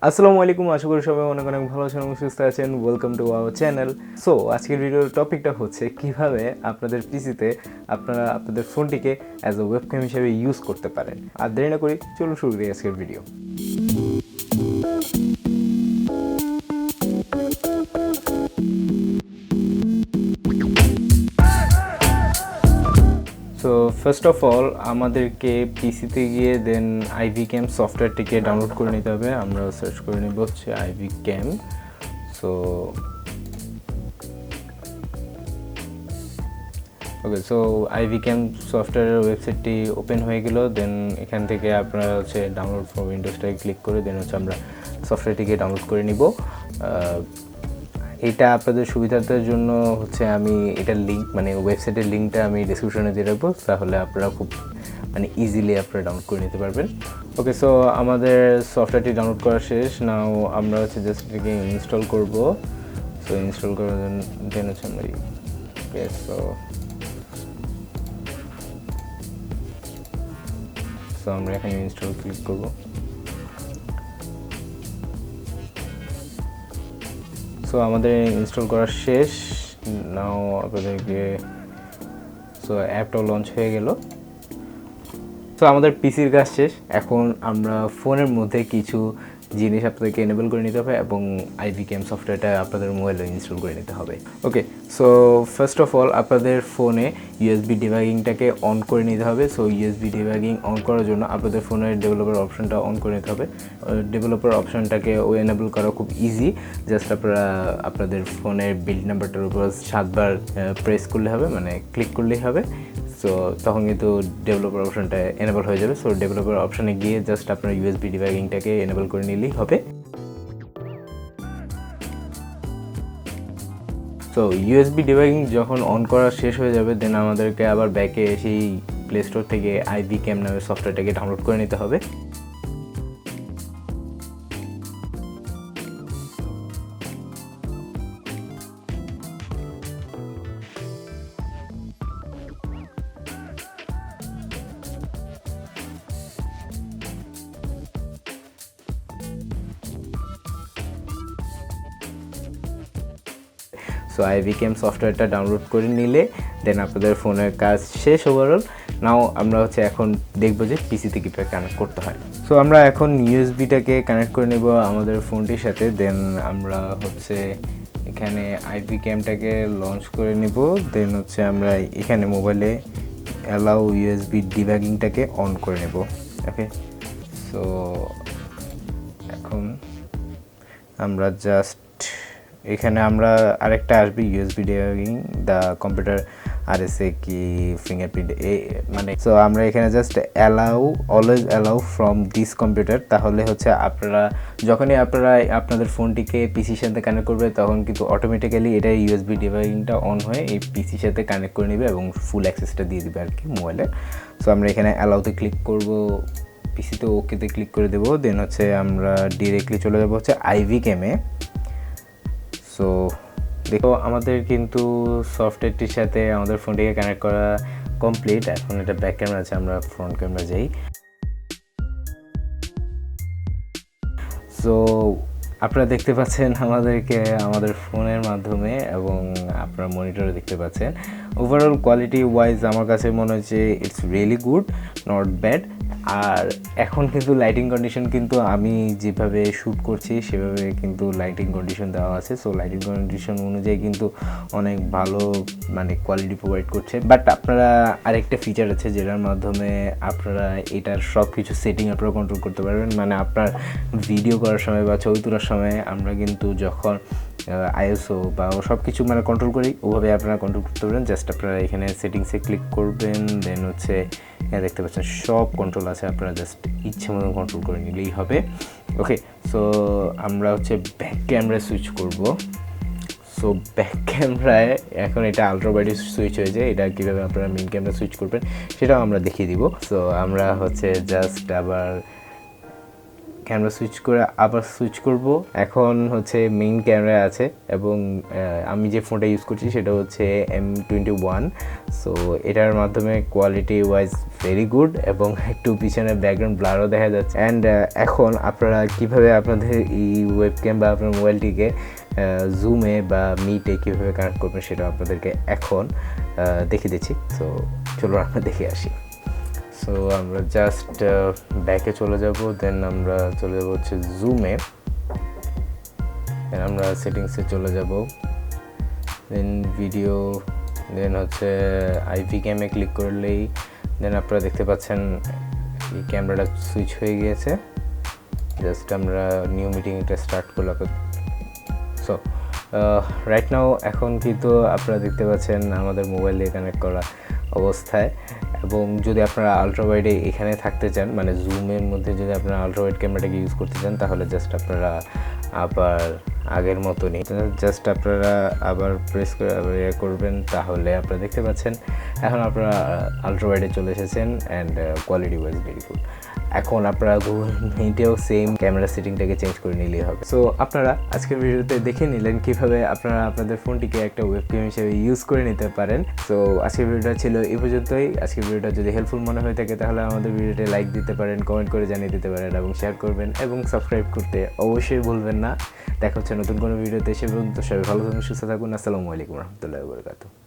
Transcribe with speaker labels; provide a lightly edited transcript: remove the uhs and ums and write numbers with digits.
Speaker 1: আসসালামু আলাইকুম, আশা করি সবাই অনেক অনেক ভালো আছেন এবং সুস্থ আছেন। Welcome to our channel. So আজকের ভিডিওর টপিকটা হচ্ছে কিভাবে আপনাদের পিসিতে আপনারা আপনাদের ফোনটিকে অ্যাজ এ ওয়েবক্যাম হিসেবে ইউজ করতে পারেন। আর দেরি না করি চলুন শুরু করি আজকের video. So first of all আমাদেরকে পিসিতে গিয়ে দেন আইভিক্যাম সফটওয়্যারটিকে ডাউনলোড করে নিতে হবে। আমরা সার্চ করে নেব হচ্ছে আইভিক্যাম। সো ওকে, সো আইভিক্যাম সফটওয়্যারের ওয়েবসাইটটি ওপেন হয়ে গেল। দেন এখান থেকে আপনারা হচ্ছে ডাউনলোড ফর উইন্ডোজটাকে ক্লিক করে দেন হচ্ছে আমরা সফটওয়্যারটিকে ডাউনলোড করে নিব। এটা আপনাদের সুবিধার্থের জন্য হচ্ছে আমি এটার লিঙ্ক মানে ওয়েবসাইটের লিঙ্কটা আমি ডিসক্রিপশনে দিয়ে রাখবো, তাহলে আপনারা খুব ইজিলি আপনারা ডাউনলোড করে নিতে পারবেন। ওকে, সো আমাদের সফটওয়্যারটি ডাউনলোড করা শেষ। নাও আমরা হচ্ছে জাস্ট এটাকে ইনস্টল করব। সো ইনস্টল করার জন্য হচ্ছে আমরা ওকে, সো আমরা এখানে ইনস্টল ক্লিক করব। সো আমাদের ইনস্টল করা শেষ। নাও আপনাদেরকে অ্যাপটাও লঞ্চ হয়ে গেল। সো আমাদের পিসির কাজ শেষ। এখন আমরা ফোনের মধ্যে কিছু জিনিস আপনাদেরকে এনেবল করে নিতে হবে এবং আইভিক্যাম সফটওয়্যারটা আপনাদের মোবাইলে ইনস্টল করে নিতে হবে। ওকে, সো ফার্স্ট অফ অল আপনাদের ফোনে ইউএসবি ডিবাগিংটাকে অন করে নিতে হবে। সো ইউএসবি ডিবাগিং অন করার জন্য আপনাদের ফোনের ডেভেলপার অপশনটা অন করে নিতে হবে। ডেভেলপার অপশনটাকে এনেবল করা খুব ইজি। জাস্ট আপনারা আপনাদের ফোনের বিল্ড নাম্বারটার উপর 7 বার প্রেস করলে হবে, ক্লিক করলেই হবে। সো তখন কিন্তু ডেভেলপার অপশনটা এনেবল হয়ে যাবে। সো ডেভেলপার অপশনে গিয়ে জাস্ট আপনার ইউএসবি ডিবাগিংটাকে এনেবল করে নিলেই হবে। সো ইউএসবি ডিবাগিং যখন অন করা শেষ হয়ে যাবে দেন আমাদেরকে আবার ব্যাকে সেই প্লে স্টোর থেকে আইভিক্যাম নামের সফটওয়্যারটাকে ডাউনলোড করে নিতে হবে। সো আইভিক্যাম সফটওয়্যারটা ডাউনলোড করে নিলে দেন আপনাদের ফোনের কাজ শেষ ওভারঅল। নাও আমরা হচ্ছে এখন দেখবো যে পিসিতে কীভাবে কানেক্ট করতে হয়। সো আমরা এখন ইউএসবিটাকে কানেক্ট করে নেব আমাদের ফোনটির সাথে। দেন আমরা হচ্ছে এখানে আইভিক্যামটাকে লঞ্চ করে নেব। দেন হচ্ছে আমরা এখানে মোবাইলে অ্যালাউ ইউএসবি ডিবাগিংটাকে অন করে নেব। ওকে, সো এখন আমরা জাস্ট এখানে আমরা আরেকটা আসবে USB debugging the computer RSA কি ফিঙ্গারপ্রিন্ট সো আমরা এখানে just always allow from this computer. তাহলে হচ্ছে আপনারা যখনই আপনাদের ফোনটিকে পিসির সাথে কানেক্ট করবে তখন কিন্তু অটোমেটিক্যালি এটা ইউএসবি ডিবাগিংটা অন হয়ে এই পিসির সাথে কানেক্ট করে নেবে এবং ফুল অ্যাক্সেসটা দিয়ে দেবে আর কি মোবাইলে। সো আমরা এখানে অ্যালাউতে ক্লিক করব, পিসিতে ওকেতে ক্লিক করে দেবো। দেন হচ্ছে আমরা ডিরেক্টলি চলে যাবো হচ্ছে আইভিক্যামে। সো দেখো আমাদের কিন্তু সফটওয়্যারটির সাথে আমাদের ফোনটিকে কানেক্ট করা কমপ্লিট। এখন এটা ব্যাক ক্যামেরা আছে, আমরা ফ্রন্ট ক্যামেরা যাই। সো আপনারা দেখতে পাচ্ছেন আমাদেরকে আমাদের ফোনের মাধ্যমে এবং আপনারা মনিটরে দেখতে পাচ্ছেন। ওভারঅল কোয়ালিটি ওয়াইজ আমার কাছে মনে হচ্ছে it's really good, not bad. আর এখন কিন্তু লাইটিং কন্ডিশন কিন্তু আমি যেভাবে শ্যুট করছি সেভাবে কিন্তু লাইটিং কন্ডিশন দেওয়া আছে। সো লাইটিং কন্ডিশন অনুযায়ী কিন্তু অনেক ভালো কোয়ালিটি প্রোভাইড করছে। বাট আপনারা আরেকটা ফিচার আছে যেটার মাধ্যমে আপনারা এটার সব কিছু সেটিং আপনারা কন্ট্রোল করতে পারবেন। আপনার ভিডিও করার সময় বা ছবি তোলার সময় আমরা কিন্তু যখন আইএসও বা সব কিছু কন্ট্রোল করি ওভাবে আপনারা কন্ট্রোল করতে পারেন। জাস্ট আপনারা এখানে সেটিংসে ক্লিক করবেন। দেন হচ্ছে এখানে দেখতে পাচ্ছেন সব কন্ট্রোল আছে, আপনারা জাস্ট ইচ্ছে মতো কন্ট্রোল করে নিলেই হবে। ওকে, সো আমরা হচ্ছে ব্যাক ক্যামেরায় সুইচ করব। সো ব্যাক ক্যামেরায় এখন এটা আলট্রা ওয়াইডে সুইচ হয়ে যায়। এটা কীভাবে আপনারা মেইন ক্যামেরা সুইচ করবেন সেটাও আমরা দেখিয়ে দিব। সো আমরা হচ্ছে জাস্ট আবার ক্যামেরা সুইচ করে আবার সুইচ করব। এখন হচ্ছে মেইন ক্যামেরা আছে এবং আমি যে ফোনটা ইউজ করছি সেটা হচ্ছে M21। সো এটার মাধ্যমে কোয়ালিটি ওয়াইজ ভেরি গুড এবং একটু পিছনে ব্যাকগ্রাউন্ড ব্লারও দেখা যাচ্ছে। অ্যান্ড এখন আপনারা কিভাবে আপনাদের এই ওয়েবক্যাম বা আপনার মোবাইলটিকে জুমে বা মিটে কীভাবে কানেক্ট করবেন সেটা আপনাদেরকে এখন দেখিয়ে দিচ্ছি। সো চলো আমরা দেখে আসি। সো আমরা জাস্ট ব্যাকে চলে যাব, দেন আমরা চলে যাব হচ্ছে জুমে, দেন আমরা সেটিংসে চলে যাব, দেন ভিডিও, দেন হচ্ছে আইভি ক্যামে ক্লিক করলেই দেন আপনারা দেখতে পাচ্ছেন এই ক্যামেরাটা সুইচ হয়ে গিয়েছে। জাস্ট আমরা নিউ মিটিং এটা স্টার্ট করলাম। সো রাইট নাও এখন কিন্তু আপনারা দেখতে পাচ্ছেন আমাদের মোবাইল দিয়ে কানেক্ট করা অবস্থায়। এবং যদি আপনারা আলট্রাওয়াইডে এখানে থাকতে চান, মানে জুমের মধ্যে যদি আপনারা আলট্রাওয়াইড ক্যামেরাটাকে ইউজ করতে চান, তাহলে জাস্ট আপনারা আবার আগের মতনই জাস্ট আপনারা আবার প্রেস করে আবার ইয়ে করবেন, তাহলে আপনারা দেখতে পাচ্ছেন এখন আপনারা আলট্রাওয়াইডে চলে এসেছেন and quality wise very good. এখন আপনারা গুগল মিটেও সেম ক্যামেরা সেটিংটাকে চেঞ্জ করে নিলেই হবে। সো আপনারা আজকের ভিডিওতে দেখে নিলেন কীভাবে আপনারা আপনাদের ফোনটিকে একটা ওয়েবক্যাম হিসেবে ইউজ করে নিতে পারেন। সো আজকের ভিডিওটা ছিল এই পর্যন্তই। আজকের ভিডিওটা যদি হেল্পফুল মনে হয়ে থাকে তাহলে আমাদের ভিডিওতে লাইক দিতে পারেন, কমেন্ট করে জানিয়ে দিতে পারেন এবং শেয়ার করবেন এবং সাবস্ক্রাইব করতে অবশ্যই ভুলবেন না। দেখা হচ্ছে নতুন কোনো ভিডিওতে। সে পর্যন্ত সবাই ভালো থাকুন, সুস্থ থাকুন। আসসালামু আলাইকুম রহমতুল্লাহি ওয়া বারাকাতুহু।